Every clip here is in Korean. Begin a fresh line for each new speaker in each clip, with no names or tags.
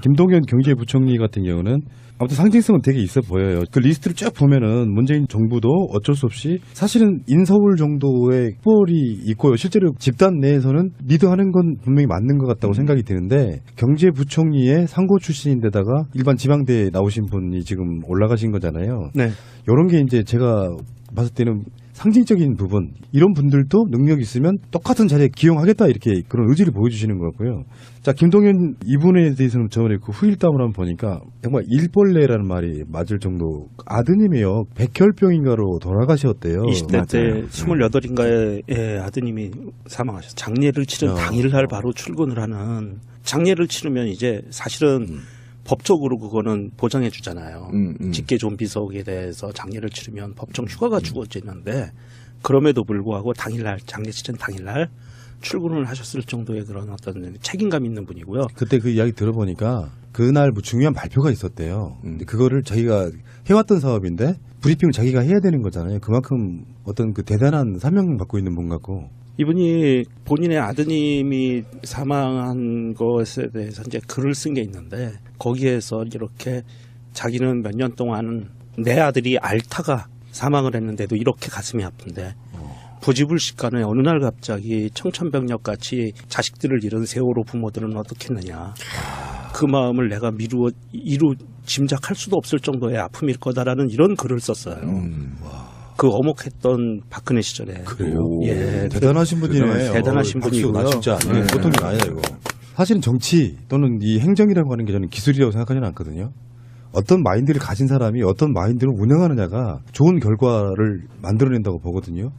김동연 경제부총리 같은 경우는 아무튼 상징성은 되게 있어 보여요. 그 리스트를 쭉 보면은 문재인 정부도 어쩔 수 없이 사실은 인서울 정도의 꼴이 있고요. 실제로 집단 내에서는 리드하는 건 분명히 맞는 것 같다고 생각이 드는데 경제부총리의 상고 출신인데다가 일반 지방대에 나오신 분이 지금 올라가신 거잖아요.
네.
이런 게 이제 제가 봤을 때는 상징적인 부분, 이런 분들도 능력 있으면 똑같은 자리에 기용하겠다 이렇게 그런 의지를 보여주시는 것 같고요. 자, 김동연 이분에 대해서는 저번에 그 후일담을 한번 보니까 정말 일벌레라는 말이 맞을 정도 아드님이요. 백혈병인가로 돌아가셨대요.
20대 때 28인가의 아드님이 사망하셨어요. 장례를 치른 당일날 바로 출근을 하는, 장례를 치르면 이제 사실은 법적으로 그거는 보장해 주잖아요. 직계 좀비석에 대해서 장례를 치르면 법정 휴가가 주어지는데 그럼에도 불구하고 당일날 장례 치른 당일날 출근을 하셨을 정도의 그런 어떤 책임감 있는 분이고요.
그때 그 이야기 들어보니까 그날 뭐 중요한 발표가 있었대요. 근데 그거를 자기가 해왔던 사업인데 브리핑을 자기가 해야 되는 거잖아요. 그만큼 어떤 그 대단한 사명 갖고 있는 분 같고.
이분이 본인의 아드님이 사망한 것에 대해서 이제 글을 쓴 게 있는데 거기에서 이렇게 자기는 몇 년 동안 내 아들이 앓다가 사망을 했는데도 이렇게 가슴이 아픈데 부지불식간에 어느 날 갑자기 청천벽력같이 자식들을 잃은 세월호 부모들은 어떻겠느냐. 그 마음을 내가 이루 짐작할 수도 없을 정도의 아픔일 거다라는 이런 글을 썼어요. 그 어목했던 박근혜 시절에.
그래요?
예,
대단하신 분이네요.
대단하신 분이고요.
진짜 보통이 아니다 이거. 사실은 정치 또는 이 행정이라고 하는 게 저는 기술이라고 생각하지는 않거든요. 어떤 마인드를 가진 사람이 어떤 마인드를 운영하느냐가 좋은 결과를 만들어낸다고 보거든요.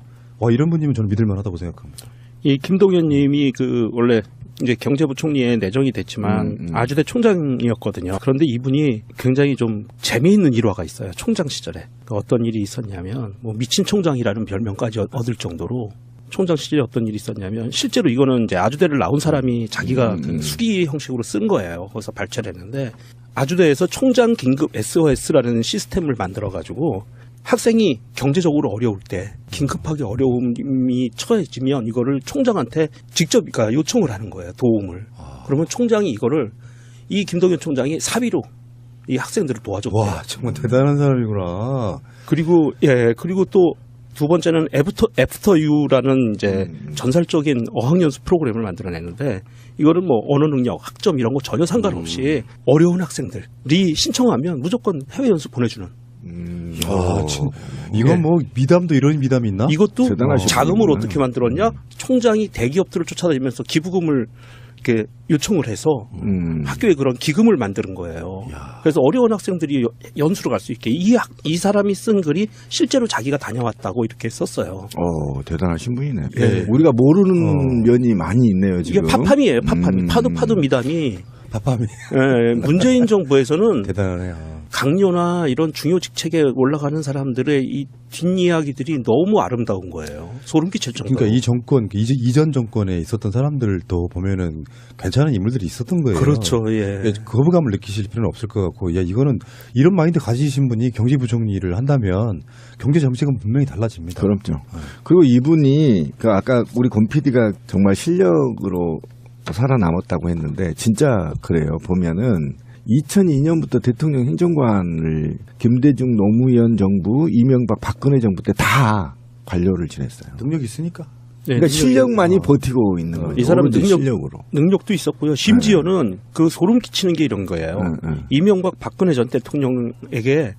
이런 분이면 저는 믿을만하다고 생각합니다.
이 김동연 님이 그 원래 이제 경제부총리에 내정이 됐지만 아주대 총장이었거든요. 그런데 이분이 굉장히 좀 재미있는 일화가 있어요. 총장 시절에. 어떤 일이 있었냐면 뭐 미친 총장이라는 별명까지 얻을 정도로 총장 시절에 어떤 일이 있었냐면 실제로 이거는 이제 아주대를 나온 사람이 자기가 그 수기 형식으로 쓴 거예요. 거기서 발췌를 했는데 아주대에서 총장 긴급 SOS라는 시스템을 만들어가지고 학생이 경제적으로 어려울 때 긴급하게 어려움이 처해지면 이거를 총장한테 직접 그러니까 요청을 하는 거예요. 도움을. 그러면 총장이 이거를 이 김동연 총장이 사비로 이 학생들을 도와줬대요.
와, 정말 대단한 사람이구나.
그리고 그리고 또 두 번째는 애프터 유라는 이제 전살적인 어학연수 프로그램을 만들어냈는데 이거는 뭐 언어 능력, 학점 이런 거 전혀 상관없이 어려운 학생들이 신청하면 무조건 해외 연수 보내주는.
이건 뭐 미담도 이런 미담이 있나?
이것도 자금을 어떻게 만들었냐? 총장이 대기업들을 쫓아다니면서 기부금을 이렇게 요청을 해서 학교에 그런 기금을 만드는 거예요. 그래서 어려운 학생들이 연수로 갈 수 있게 이 사람이 쓴 글이 실제로 자기가 다녀왔다고 이렇게 썼어요.
대단하신 분이네. 예. 우리가 모르는 면이 많이 있네요. 지금.
이게 파팜이에요. 파팜. 파도 미담이.
파팜이.
예, 문재인 정부에서는
대단하네요.
강요나 이런 중요 직책에 올라가는 사람들의 이 뒷이야기들이 너무 아름다운 거예요. 소름 끼칠 정도로.
그러니까 이 정권, 이전 정권에 있었던 사람들도 보면은 괜찮은 인물들이 있었던 거예요.
그렇죠. 예.
거부감을 느끼실 필요는 없을 것 같고, 이거는 이런 마인드 가지신 분이 경제부총리를 한다면 경제 정책은 분명히 달라집니다.
그렇죠. 그리고 이분이 아까 우리 권 PD가 정말 실력으로 살아남았다고 했는데 진짜 그래요. 보면은 2002년부터 대통령 행정관을 김대중 노무현 정부, 이명박 박근혜 정부 때 다 관료를 지냈어요.
능력이 있으니까.
그러니까 실력만이 버티고 있는 거죠.
이 사람은
실력으로.
능력도 있었고요. 심지어는 그 소름 끼치는 게 이런 거예요. 이명박 박근혜 전 대통령에게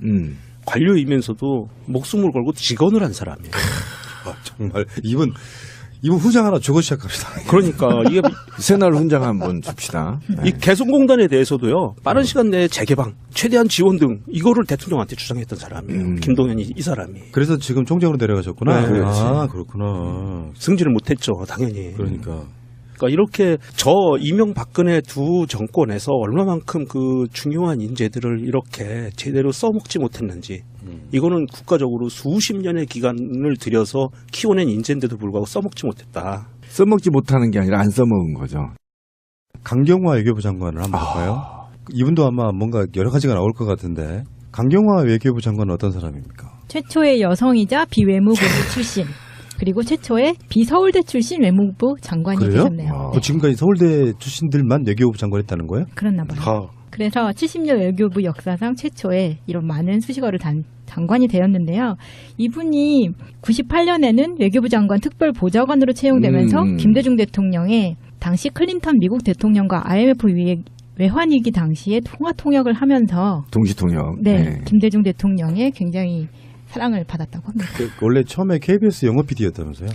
관료이면서도 목숨을 걸고 직언을 한 사람이에요.
정말 이분 후장 하나 주고 시작합시다.
그러니까 이게
새날 훈장 한번 줍시다.
이 개성공단에 대해서도요. 빠른 시간 내에 재개방, 최대한 지원 등 이거를 대통령한테 주장했던 사람이에요. 김동연이 이 사람이.
그래서 지금 총장으로 내려가셨구나.
네.
그렇구나.
승진을 못했죠, 당연히.
그러니까
이렇게 이명박근혜 두 정권에서 얼마만큼 그 중요한 인재들을 이렇게 제대로 써먹지 못했는지 이거는 국가적으로 수십 년의 기간을 들여서 키워낸 인재인데도 불구하고 써먹지 못했다.
써먹지 못하는 게 아니라 안 써먹은 거죠.
강경화 외교부 장관을 한번 볼까요? 이분도 아마 뭔가 여러 가지가 나올 것 같은데 강경화 외교부 장관은 어떤 사람입니까?
최초의 여성이자 비외무부 출신. 그리고 최초의 비서울대 출신 외무부 장관이
그래요?
되셨네요.
지금까지 서울대 출신들만 외교부 장관 했다는 거예요?
그렇나 봐요. 그래서 70년 외교부 역사상 최초의 이런 많은 수식어를 장관이 되었는데요. 이분이 98년에는 외교부 장관 특별보좌관으로 채용되면서 김대중 대통령의 당시 클린턴 미국 대통령과 IMF 외환위기 당시에 통역을 하면서
동시통역.
네, 김대중 대통령의 굉장히 사랑을 받았다고 합니다.
원래 처음에 KBS 영어 PD였다면서요?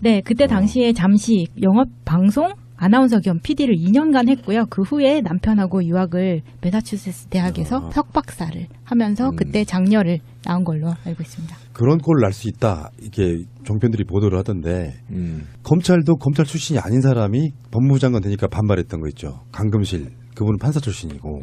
네, 그때 당시에 잠시 영업 방송 아나운서 겸 PD를 2년간 했고요. 그 후에 남편하고 유학을 매사추세츠 대학에서 석박사를 하면서 그때 장녀를 낳은 걸로 알고 있습니다.
그런 꼴을 날 수 있다. 이게 종편들이 보도를 하던데 검찰도 검찰 출신이 아닌 사람이 법무부 장관 되니까 반발했던 거 있죠. 강금실. 그분은 판사 출신이고.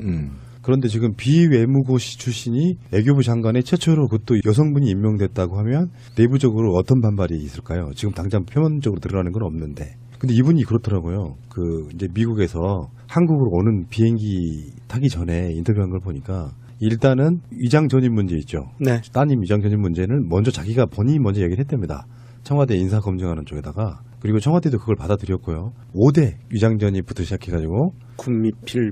그런데 지금 비외무고시 출신이 외교부 장관의 최초로 그것도 여성분이 임명됐다고 하면 내부적으로 어떤 반발이 있을까요? 지금 당장 표면적으로 드러나는 건 없는데. 근데 이분이 그렇더라고요. 이제 미국에서 한국으로 오는 비행기 타기 전에 인터뷰한 걸 보니까 일단은 위장 전입 문제 있죠.
네.
따님 위장 전입 문제는 먼저 자기가 본인이 먼저 얘기를 했답니다. 청와대 인사 검증하는 쪽에다가. 그리고 청와대도 그걸 받아들였고요. 5대 위장 전입부터 시작해가지고
군미필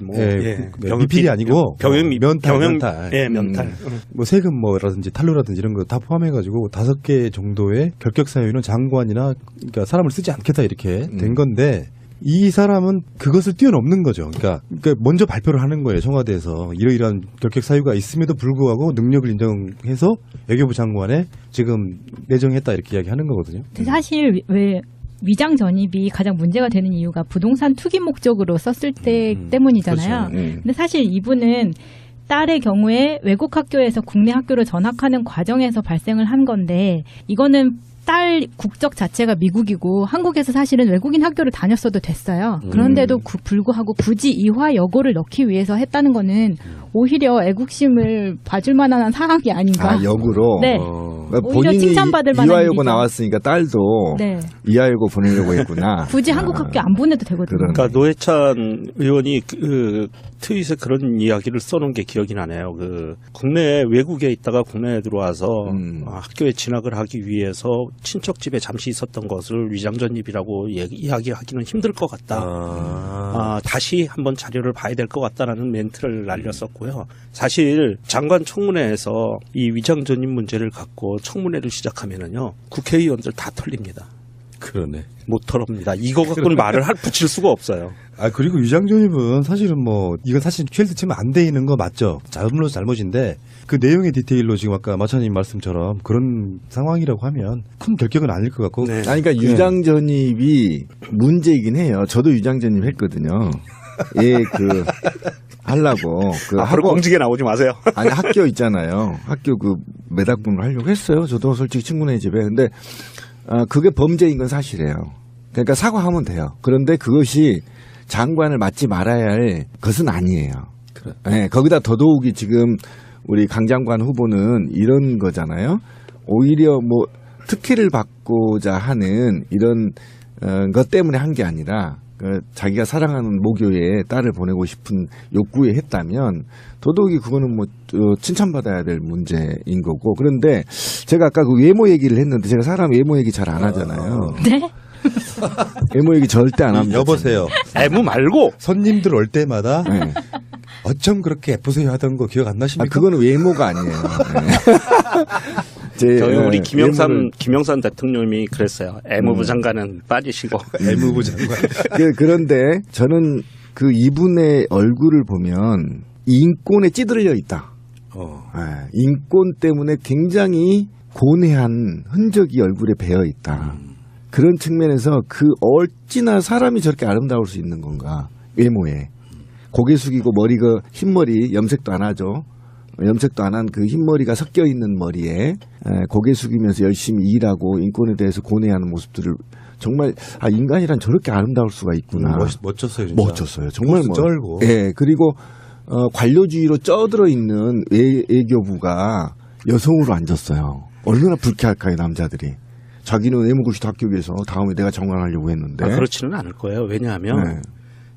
미필이 아니고 면탈.
예, 면탈.
뭐 세금 뭐라든지 탈루라든지 이런 거 다 포함해가지고 5개 정도의 결격 사유는 장관이나 그러니까 사람을 쓰지 않겠다 이렇게 된 건데 이 사람은 그것을 뛰어넘는 거죠. 그러니까 먼저 발표를 하는 거예요. 청와대에서 이러이러한 결격 사유가 있음에도 불구하고 능력을 인정해서 외교부 장관에 지금 내정했다 이렇게 이야기하는 거거든요.
사실 왜 위장 전입이 가장 문제가 되는 이유가 부동산 투기 목적으로 썼을 때 때문이잖아요.
그렇죠.
근데 사실 이분은 딸의 경우에 외국 학교에서 국내 학교로 전학하는 과정에서 발생을 한 건데 이거는 딸 국적 자체가 미국이고 한국에서 사실은 외국인 학교를 다녔어도 됐어요. 그런데도 불구하고 굳이 이화 여고를 넣기 위해서 했다는 거는 오히려 애국심을 봐줄 만한 상황이 아닌가.
아, 역으로?
네.
그러니까
오히려
본인이
칭찬받을 만한
이화여고
일이죠.
나왔으니까 딸도
네.
이화여고 보내려고 했구나.
굳이 한국 학교 안 보내도 되거든요.
그러네.
그러니까 노회찬 의원이 트윗에 그런 이야기를 써놓은 게 기억이 나네요. 국내 외국에 있다가 국내에 들어와서 학교에 진학을 하기 위해서 친척 집에 잠시 있었던 것을 위장전입이라고 이야기하기는 힘들 것 같다. 다시 한번 자료를 봐야 될 것 같다라는 멘트를 날렸었고요. 사실 장관 청문회에서 이 위장전입 문제를 갖고 청문회를 시작하면은요 국회의원들 다 털립니다.
그러네.
못 털읍니다. 이거 갖고는 말을 붙일 수가 없어요.
그리고 위장 전입은 사실은 이건 사실 쉘드 치면 안 돼 있는 거 맞죠. 잘못인데 그 내용의 디테일로 지금 아까 마차님 말씀처럼 그런 상황이라고 하면 큰 결격은 아닐 것 같고.
네.
그러니까 유장 전입이 문제이긴 해요. 저도 유장 전입 했거든요. 하려고.
앞으로 공직에 나오지 마세요.
아니, 학교 있잖아요. 학교 매닥분을 하려고 했어요. 저도 솔직히 친구네 집에. 근데, 그게 범죄인 건 사실이에요. 그러니까 사과하면 돼요. 그런데 그것이 장관을 맡지 말아야 할 것은 아니에요.
그래.
네, 거기다 더더욱이 지금 우리 강 장관 후보는 이런 거잖아요. 오히려 특혜를 받고자 하는 이런 것 때문에 한 게 아니라 자기가 사랑하는 모교에 딸을 보내고 싶은 욕구에 했다면 더더욱이 그거는 칭찬받아야 될 문제인 거고. 그런데 제가 아까 그 외모 얘기를 했는데 제가 사람 외모 얘기 잘 안 하잖아요.
네?
외모 얘기 절대 안 합니다.
여보세요.
애무 말고
손님들 올 때마다
네.
어쩜 그렇게 예쁘세요 하던 거 기억 안 나십니까?
그거는 외모가 아니에요.
저희 우리 김영삼 대통령이 그랬어요. 애무부 장관은 빠지시고.
애무부 장관.
그런데 저는 이분의 얼굴을 보면 인권에 찌들려 있다. 인권 때문에 굉장히 고뇌한 흔적이 얼굴에 배어 있다. 그런 측면에서 어찌나 사람이 저렇게 아름다울 수 있는 건가. 외모에. 고개 숙이고 머리가 흰머리 염색도 안 하죠. 염색도 안 한 그 흰머리가 섞여 있는 머리에 고개 숙이면서 열심히 일하고 인권에 대해서 고뇌하는 모습들을 정말 인간이란 저렇게 아름다울 수가 있구나.
멋졌어요. 진짜.
멋졌어요. 정말
쩔고.
예. 그리고 관료주의로 쩌들어 있는 외교부가 여성으로 앉았어요. 얼마나 불쾌할까요, 남자들이. 자기는 외무고시도 합격해서 다음에 내가 장관하려고 했는데.
그렇지는 않을 거예요. 왜냐하면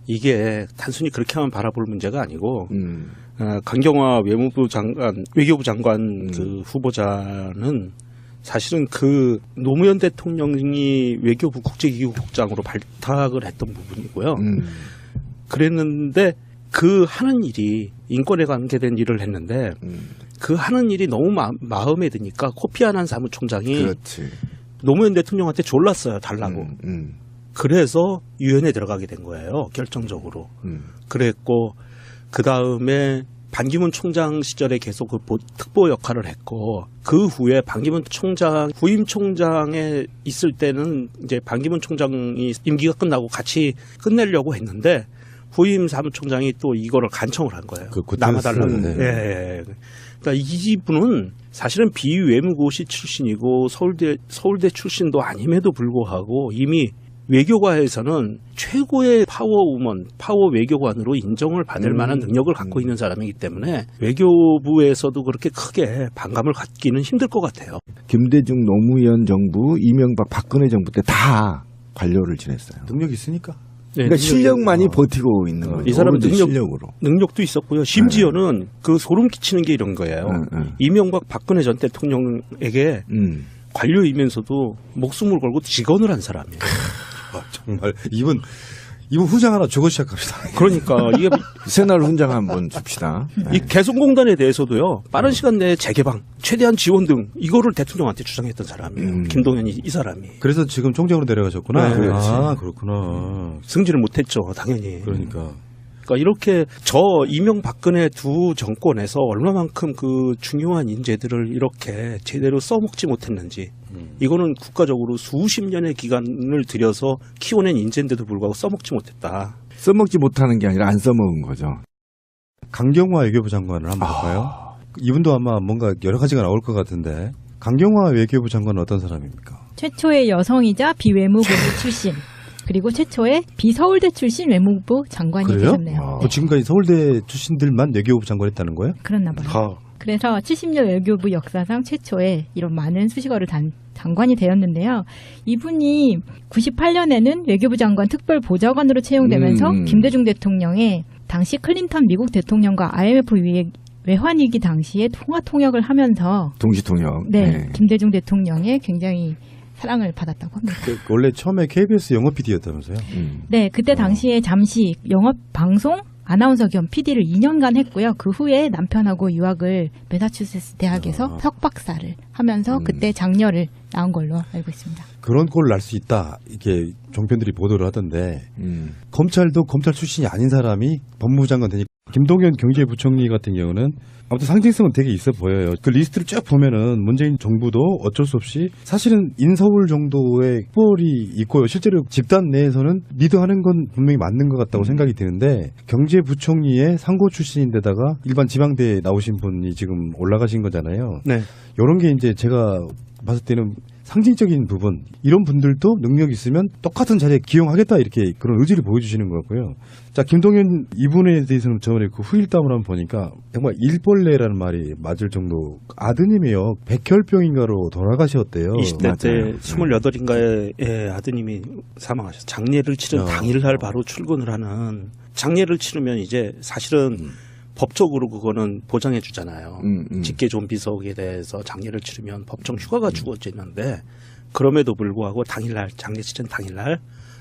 이게 단순히 그렇게 하면 바라볼 문제가 아니고 강경화 외교부 장관 후보자는 사실은 노무현 대통령이 외교부 국제기구국장으로 발탁을 했던 부분이고요. 그랬는데 그 하는 일이 인권에 관계된 일을 했는데 그 하는 일이 너무 마음에 드니까 코피 아난 사무총장이
그렇지.
노무현 대통령한테 졸랐어요. 달라고. 그래서 유엔에 들어가게 된 거예요. 결정적으로. 그랬고 그 다음에 반기문 총장 시절에 계속 그 특보 역할을 했고 그 후에 반기문 총장 후임 총장에 있을 때는 이제 반기문 총장이 임기가 끝나고 같이 끝내려고 했는데 후임 사무총장이 또 이거를 간청을 한 거예요. 남아달라고.
네.
예. 그러니까 이분은 사실은 비외무고시 출신이고 서울대 출신도 아님에도 불구하고 이미 외교가에서는 최고의 파워우먼, 파워 외교관으로 인정을 받을 만한 능력을 갖고 있는 사람이기 때문에 외교부에서도 그렇게 크게 반감을 갖기는 힘들 것 같아요.
김대중 노무현 정부, 이명박 박근혜 정부 때 다 관료를 지냈어요.
능력이 있으니까.
네,
그러니까 실력만이 버티고 있는 거예요.
이 사람은
실력으로.
능력도 있었고요. 심지어는 그 소름 끼치는 게 이런 거예요. 이명박 박근혜 전 대통령에게 관료이면서도 목숨을 걸고 직언을 한 사람이에요.
정말 이분 후장 하나 주고 시작합시다.
그러니까 이게
새날 훈장 한번 줍시다.
이 개성공단에 대해서도요. 빠른 시간 내에 재개방, 최대한 지원 등 이거를 대통령한테 주장했던 사람이에요. 김동연이 이 사람이.
그래서 지금 총장으로 내려가셨구나.
네,
그렇지.
아, 그렇구나.
승진을 못했죠, 당연히.
그러니까.
그러니까 이렇게 이명박근혜 두 정권에서 얼마만큼 그 중요한 인재들을 이렇게 제대로 써먹지 못했는지 이거는 국가적으로 수십 년의 기간을 들여서 키워낸 인재인데도 불구하고 써먹지 못했다.
써먹지 못하는 게 아니라 안 써먹은 거죠.
강경화 외교부 장관을 한번 볼까요? 이분도 아마 뭔가 여러 가지가 나올 것 같은데 강경화 외교부 장관은 어떤 사람입니까?
최초의 여성이자 비외무고시 출신. 그리고 최초의 비서울대 출신 외무부 장관이
그래요?
되셨네요. 네.
지금까지 서울대 출신들만 외교부 장관했다는 거예요?
그렇나 봐요. 그래서 70년 외교부 역사상 최초의 이런 많은 수식어를 장관이 되었는데요. 이분이 98년에는 외교부 장관 특별보좌관으로 채용되면서 김대중 대통령의 당시 클린턴 미국 대통령과 IMF 외환위기 당시에 통역을 하면서
동시통역.
네, 김대중 대통령의 굉장히 사랑을 받았다고 합니다.
원래 처음에 KBS 영어 PD였다면서요?
네, 그때 당시에 잠시 영업 방송 아나운서 겸 PD를 2년간 했고요. 그 후에 남편하고 유학을 매사추세츠 대학에서 석박사를 하면서 그때 장녀를 낳은 걸로 알고 있습니다.
그런 꼴을 날 수 있다. 이게 종편들이 보도를 하던데 검찰도 검찰 출신이 아닌 사람이 법무부 장관 되니까 김동연 경제부총리 같은 경우는 아무튼 상징성은 되게 있어 보여요. 그 리스트를 쭉 보면은 문재인 정부도 어쩔 수 없이 사실은 인서울 정도의 꼴이 있고요. 실제로 집단 내에서는 리드하는 건 분명히 맞는 것 같다고 생각이 드는데 경제부총리의 상고 출신인데다가 일반 지방대에 나오신 분이 지금 올라가신 거잖아요.
네.
이런 게 이제 제가 봤을 때는 상징적인 부분 이런 분들도 능력 있으면 똑같은 자리에 기용하겠다 이렇게 그런 의지를 보여주시는 것 같고요. 자 김동연 이분에 대해서는 저번에 그 후일담을 한번 보니까 정말 일벌레라는 말이 맞을 정도 아드님이요 백혈병인가로 돌아가셨대요.
20대 때 28인가의 아드님이 사망하셨어요. 장례를 치른 당일날 바로 출근을 하는 장례를 치르면 이제 사실은 법적으로 그거는 보장해 주잖아요. 직계 좀비 속에 대해서 장례를 치르면 법정 휴가가 주어지는데 그럼에도 불구하고 당일날 장례 치른 당일날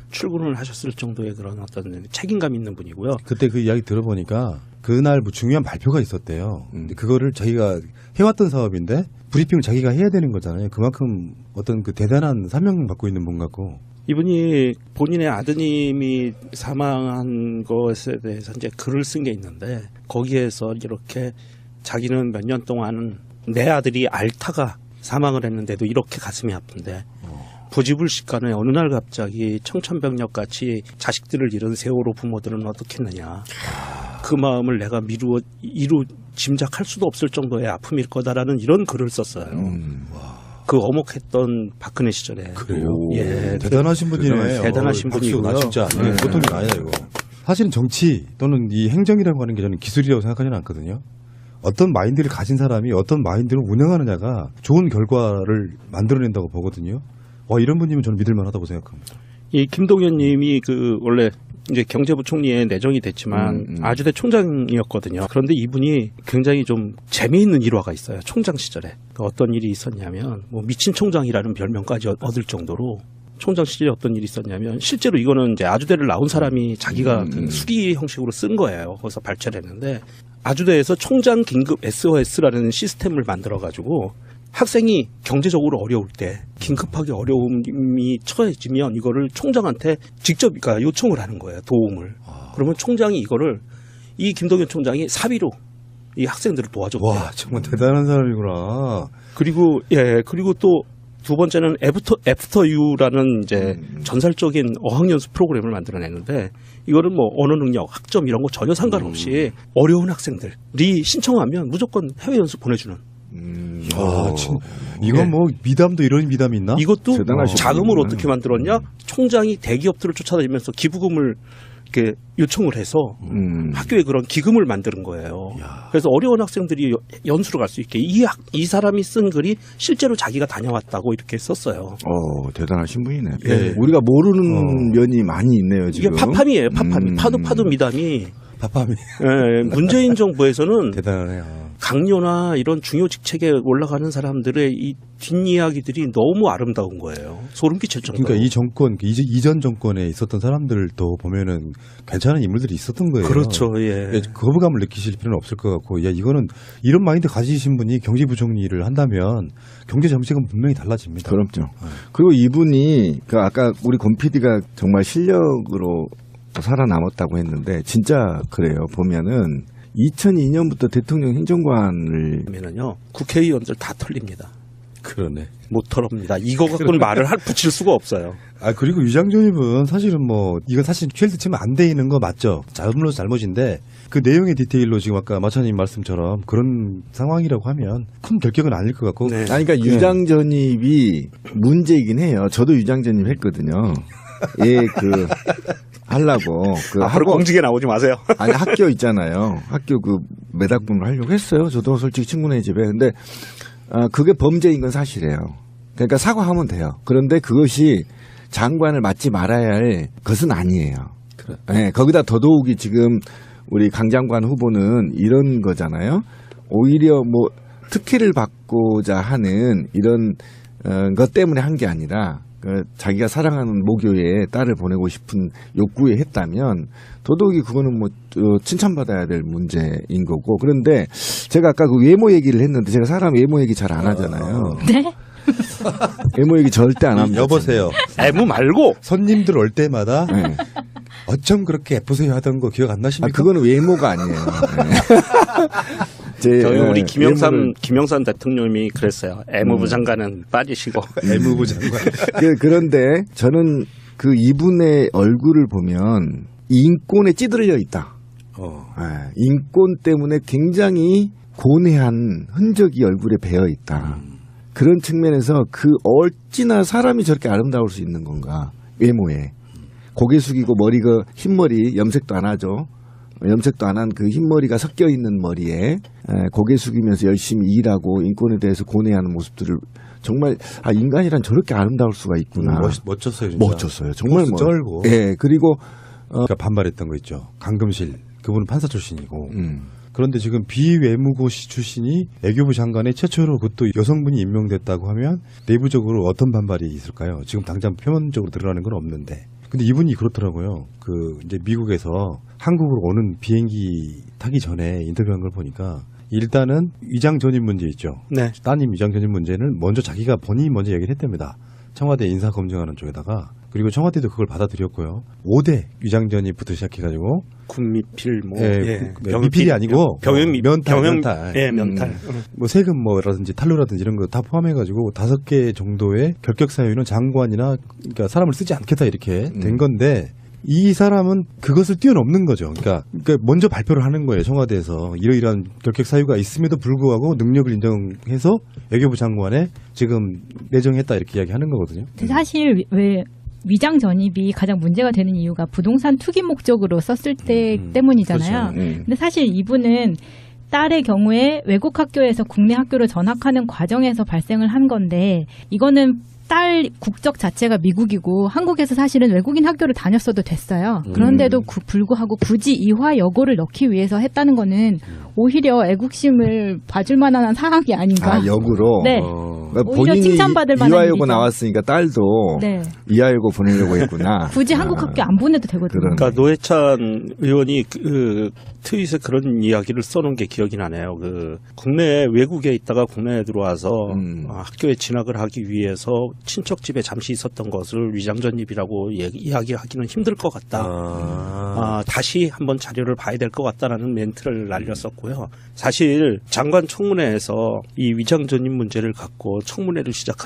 출근을 하셨을 정도의 그런 어떤 책임감 있는 분이고요.
그때 그 이야기 들어보니까 그날 뭐 중요한 발표가 있었대요. 근데 그거를 자기가 해왔던 사업인데 브리핑을 자기가 해야 되는 거잖아요. 그만큼 어떤 그 대단한 사명 받고 있는 분 같고.
이분이 본인의 아드님이 사망한 것에 대해서 이제 글을 쓴 게 있는데 거기에서 이렇게 자기는 몇 년 동안 내 아들이 앓다가 사망을 했는데도 이렇게 가슴이 아픈데 부지불식간에 어느 날 갑자기 청천벽력같이 자식들을 잃은 세월호 부모들은 어떻겠느냐. 그 마음을 내가 짐작할 수도 없을 정도의 아픔일 거다라는 이런 글을 썼어요. 그 어목했던 박근혜 시절에.
그래요?
예.
대단하신 분이네요.
대단하신 분이고요.
박수, 진짜. 네. 보통이 아니야, 이거. 사실은 정치 또는 이 행정이라고 하는 게 저는 기술이라고 생각하지는 않거든요. 어떤 마인드를 가진 사람이 어떤 마인드를 운영하느냐가 좋은 결과를 만들어낸다고 보거든요. 이런 분이면 저는 믿을 만하다고 생각합니다.
이 김동연 님이 원래 이제 경제부총리에 내정이 됐지만 아주대 총장이었거든요. 그런데 이분이 굉장히 좀 재미있는 일화가 있어요. 총장 시절에. 어떤 일이 있었냐면 미친 총장이라는 별명까지 얻을 정도로 총장 시절에 어떤 일이 있었냐면 실제로 이거는 이제 아주대를 나온 사람이 자기가 그 수기 형식으로 쓴 거예요. 거기서 발췌를 했는데 아주대에서 총장 긴급 SOS라는 시스템을 만들어 가지고 학생이 경제적으로 어려울 때 긴급하게 어려움이 처해지면 이거를 총장한테 직접 그러니까 요청을 하는 거예요. 도움을. 그러면 총장이 이거를 이 김동연 총장이 사비로 이 학생들을 도와줬대요.
와, 정말 대단한 사람이구나.
그리고 그리고 또 두 번째는 애프터 유라는 이제 전설적인 어학연수 프로그램을 만들어냈는데 이거는 뭐 언어 능력, 학점 이런 거 전혀 상관없이 어려운 학생들이 신청하면 무조건 해외 연수 보내주는.
야, 이건 뭐 미담도 이런 미담이 있나?
이것도
대단하시군요.
자금을 어떻게 만들었냐? 총장이 대기업들을 쫓아다니면서 기부금을 이렇게 요청을 해서 학교에 그런 기금을 만드는 거예요. 그래서 어려운 학생들이 연수를 갈 수 있게 이 사람이 쓴 글이 실제로 자기가 다녀왔다고 이렇게 썼어요.
대단하신 분이네.
예.
우리가 모르는 면이 많이 있네요, 지금.
이게 파팜이에요. 파팜. 파도 미담이.
파팜이
문재인 정부에서는
대단하네요.
강요나 이런 중요 직책에 올라가는 사람들의 이 뒷이야기들이 너무 아름다운 거예요. 소름 끼칠 정도로.
그러니까 이 정권, 이전 정권에 있었던 사람들도 보면은 괜찮은 인물들이 있었던 거예요.
그렇죠. 예.
거부감을 느끼실 필요는 없을 것 같고, 야, 이거는 이런 마인드 가지신 분이 경제부총리를 한다면 경제 정책은 분명히 달라집니다.
그렇죠. 그리고 이분이 그 아까 우리 권 PD가 정말 실력으로 살아남았다고 했는데 진짜 그래요. 보면은 2002년부터 대통령 행정관을
그러면은요 국회의원들 다 털립니다.
그러네.
못 털읍니다. 이거 갖고는 말을 붙일 수가 없어요.
아, 그리고 유장전입은 사실은 뭐, 이건 사실 쉴드 치면 안 돼 있는 거 맞죠? 잘못인데, 그 내용의 디테일로 지금 아까 마차님 말씀처럼 그런 상황이라고 하면 큰 결격은 아닐 것 같고.
네.
그러니까 유장전입이 문제이긴 해요. 저도 유장전입 했거든요. 하려고.
앞으로 공직에 나오지 마세요.
아니, 학교 있잖아요. 학교 매닥분을 하려고 했어요. 저도 솔직히 친구네 집에. 근데, 그게 범죄인 건 사실이에요. 그러니까 사과하면 돼요. 그런데 그것이 장관을 맡지 말아야 할 것은 아니에요. 네, 거기다 더더욱이 지금 우리 강 장관 후보는 이런 거잖아요. 오히려 뭐 특혜를 받고자 하는 이런 것 때문에 한 게 아니라 자기가 사랑하는 모교에 딸을 보내고 싶은 욕구에 했다면 더더욱이 그거는 뭐 칭찬받아야 될 문제인 거고. 그런데 제가 아까 그 외모 얘기를 했는데 제가 사람 외모 얘기 잘 안 하잖아요.
네?
외모 얘기 절대 안 합니다.
여보세요.
애무 말고
손님들 올 때마다
네.
어쩜 그렇게 예쁘세요 하던 거 기억 안 나십니까?
그거는 외모가 아니에요. 네.
저희 우리
외모를
김영삼 대통령이 그랬어요. 애무부 장관은 빠지시고.
애무부 장관.
그런데 저는 그 이분의 얼굴을 보면 인권에 찌들려 있다. 인권 때문에 굉장히 고뇌한 흔적이 얼굴에 배어 있다. 그런 측면에서 어찌나 사람이 저렇게 아름다울 수 있는 건가. 외모에. 고개 숙이고 머리가 흰머리 염색도 안 하죠. 염색도 안 한 그 흰머리가 섞여 있는 머리에 고개 숙이면서 열심히 일하고 인권에 대해서 고뇌하는 모습들을 정말 인간이란 저렇게 아름다울 수가 있구나.
멋졌어요. 진짜.
멋졌어요. 정말
쩔고.
예. 그리고
그러니까 반발했던 거 있죠. 강금실. 그분은 판사 출신이고. 그런데 지금 비외무고시 출신이 외교부 장관에 최초로 그것도 여성분이 임명됐다고 하면 내부적으로 어떤 반발이 있을까요? 지금 당장 표면적으로 드러나는 건 없는데. 근데 이분이 그렇더라고요. 이제 미국에서 한국으로 오는 비행기 타기 전에 인터뷰한 걸 보니까 일단은 위장 전입 문제 있죠.
네.
따님 위장 전입 문제는 본인이 먼저 얘기를 했답니다. 청와대 인사 검증하는 쪽에다가. 그리고 청와대도 그걸 받아들였고요. 5대 위장 전입부터 시작해가지고
군미필
미필이 아니고 면탈.
예, 면탈.
뭐 세금 뭐라든지 탈루라든지 이런 거 다 포함해가지고 5개 정도의 결격 사유는 장관이나 그러니까 사람을 쓰지 않겠다 이렇게 된 건데 이 사람은 그것을 뛰어넘는 거죠. 그러니까 먼저 발표를 하는 거예요. 청와대에서 이러이러한 결격 사유가 있음에도 불구하고 능력을 인정해서 외교부 장관에 지금 내정했다 이렇게 이야기하는 거거든요.
사실 왜 위장 전입이 가장 문제가 되는 이유가 부동산 투기 목적으로 썼을 때 때문이잖아요.
그렇죠.
근데 사실 이분은 딸의 경우에 외국 학교에서 국내 학교로 전학하는 과정에서 발생을 한 건데 이거는 딸 국적 자체가 미국이고 한국에서 사실은 외국인 학교를 다녔어도 됐어요. 그런데도 불구하고 굳이 이화 여고를 넣기 위해서 했다는 거는 오히려 애국심을 봐줄 만한 상황이 아닌가.
역으로?
네.
그러니까
오히려
본인이
칭찬받을 만한
이화여고
일이죠.
나왔으니까 딸도
네.
이화여고 보내려고 했구나.
굳이 한국 학교 안 보내도 되거든요.
그러네.
그러니까 노회찬 의원이 그 트윗에 그런 이야기를 써놓은 게 기억이 나네요. 그 국내 외국에 있다가 국내에 들어와서 학교에 진학을 하기 위해서 친척 집에 잠시 있었던 것을 위장전입이라고 이야기하기는 힘들 것 같다. 다시 한번 자료를 봐야 될 것 같다라는 멘트를 날렸었고요. 사실 장관 청문회에서 이 위장전입 문제를 갖고 청문회를 시작한